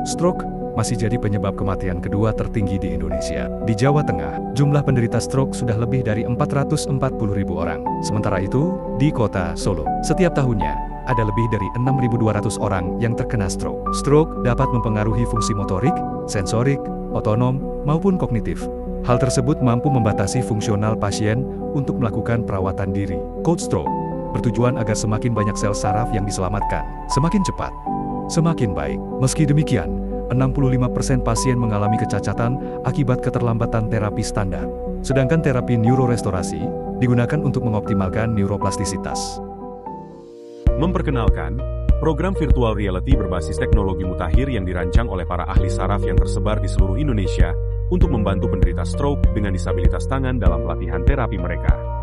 Stroke masih jadi penyebab kematian kedua tertinggi di Indonesia. Di Jawa Tengah, jumlah penderita stroke sudah lebih dari 440.000 orang. Sementara itu, di kota Solo, setiap tahunnya, ada lebih dari 6.200 orang yang terkena stroke. Stroke dapat mempengaruhi fungsi motorik, sensorik, otonom, maupun kognitif. Hal tersebut mampu membatasi fungsional pasien untuk melakukan perawatan diri. Code stroke bertujuan agar semakin banyak sel saraf yang diselamatkan, semakin cepat, semakin baik. Meski demikian, 65% pasien mengalami kecacatan akibat keterlambatan terapi standar. Sedangkan terapi neurorestorasi digunakan untuk mengoptimalkan neuroplastisitas. Memperkenalkan, program virtual reality berbasis teknologi mutakhir yang dirancang oleh para ahli saraf yang tersebar di seluruh Indonesia untuk membantu penderita stroke dengan disabilitas tangan dalam pelatihan terapi mereka.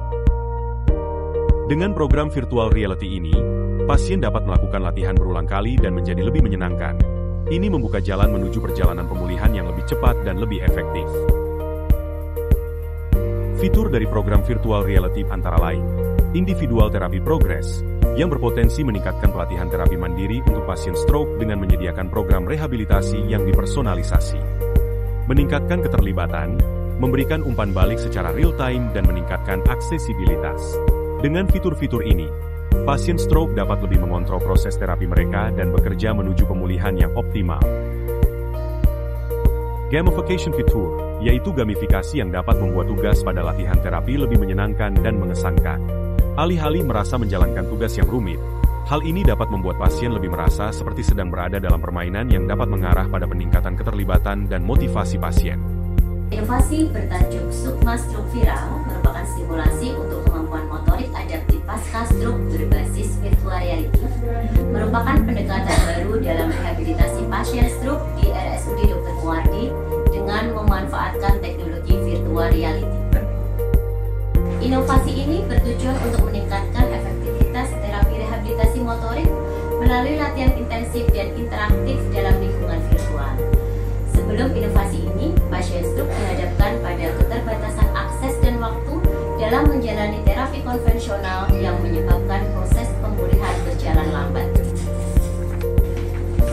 Dengan program virtual reality ini, pasien dapat melakukan latihan berulang kali dan menjadi lebih menyenangkan. Ini membuka jalan menuju perjalanan pemulihan yang lebih cepat dan lebih efektif. Fitur dari program virtual reality antara lain, Individual Therapy Progress, yang berpotensi meningkatkan pelatihan terapi mandiri untuk pasien stroke dengan menyediakan program rehabilitasi yang dipersonalisasi. Meningkatkan keterlibatan, memberikan umpan balik secara real-time dan meningkatkan aksesibilitas. Dengan fitur-fitur ini, pasien stroke dapat lebih mengontrol proses terapi mereka dan bekerja menuju pemulihan yang optimal. Gamification fitur, yaitu gamifikasi yang dapat membuat tugas pada latihan terapi lebih menyenangkan dan mengesankan. Alih-alih merasa menjalankan tugas yang rumit, hal ini dapat membuat pasien lebih merasa seperti sedang berada dalam permainan yang dapat mengarah pada peningkatan keterlibatan dan motivasi pasien. Inovasi bertajuk Sukma Stroke Viral merupakan simulasi untuk kemampuan motorik adaptif pasca stroke berbasis virtual reality. Merupakan pendekatan baru dalam rehabilitasi pasien stroke di RSUD Dr. Muwardi dengan memanfaatkan teknologi virtual reality. Inovasi ini bertujuan untuk meningkatkan efektivitas terapi rehabilitasi motorik melalui latihan intensif dan interaktif dalam lingkungan virtual. Sebelum inovasi ini, pasien stroke dihadapkan pada keterbatasan akses dan waktu dalam menjalani terapi konvensional yang menyebabkan proses pemulihan berjalan lambat.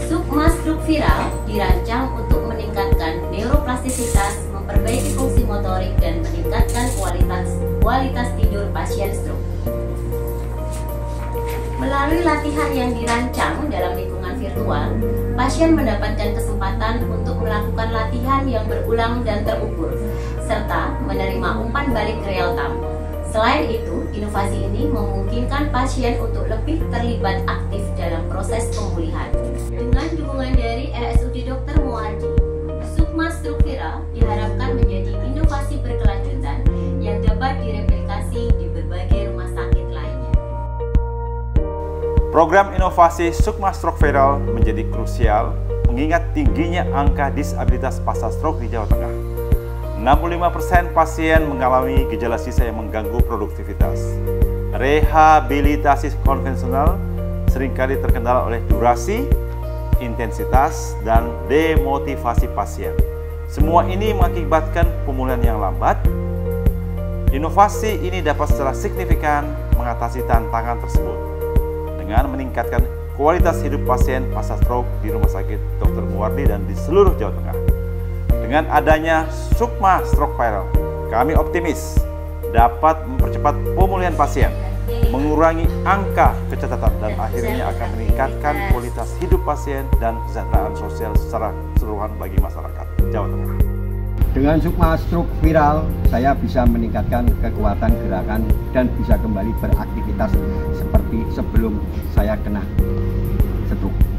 Sukma Stroke Viral dirancang untuk meningkatkan neuroplastisitas, memperbaiki fungsi motorik, dan meningkatkan kualitas tidur pasien stroke. Melalui latihan yang dirancang dalam lingkungan virtual, pasien mendapatkan kesempatan untuk melakukan latihan yang berulang dan terukur, serta menerima umpan balik real-time. Selain itu, inovasi ini memungkinkan pasien untuk lebih terlibat aktif dalam proses pemulihan. Dengan dukungan dari RSUD Dr. Muwardi, Sukma Stroke Viral diharapkan menjadi inovasi berkelanjutan yang dapat direplikasi di berbagai rumah sakit lainnya. Program inovasi Sukma Stroke Viral menjadi krusial mengingat tingginya angka disabilitas pasca stroke di Jawa Tengah. 65% pasien mengalami gejala sisa yang mengganggu produktivitas. Rehabilitasi konvensional seringkali terkendala oleh durasi, intensitas, dan demotivasi pasien. Semua ini mengakibatkan pemulihan yang lambat. Inovasi ini dapat secara signifikan mengatasi tantangan tersebut dengan meningkatkan kualitas hidup pasien pasca stroke di Rumah Sakit Dr. Muwardi dan di seluruh Jawa Tengah. Dengan adanya Sukma Stroke Viral, kami optimis dapat mempercepat pemulihan pasien, mengurangi angka kecacatan, dan akhirnya akan meningkatkan kualitas hidup pasien dan kesejahteraan sosial secara keseluruhan bagi masyarakat Jawa Tengah. Dengan Sukma Stroke Viral, saya bisa meningkatkan kekuatan gerakan dan bisa kembali beraktivitas seperti sebelum saya kena stroke.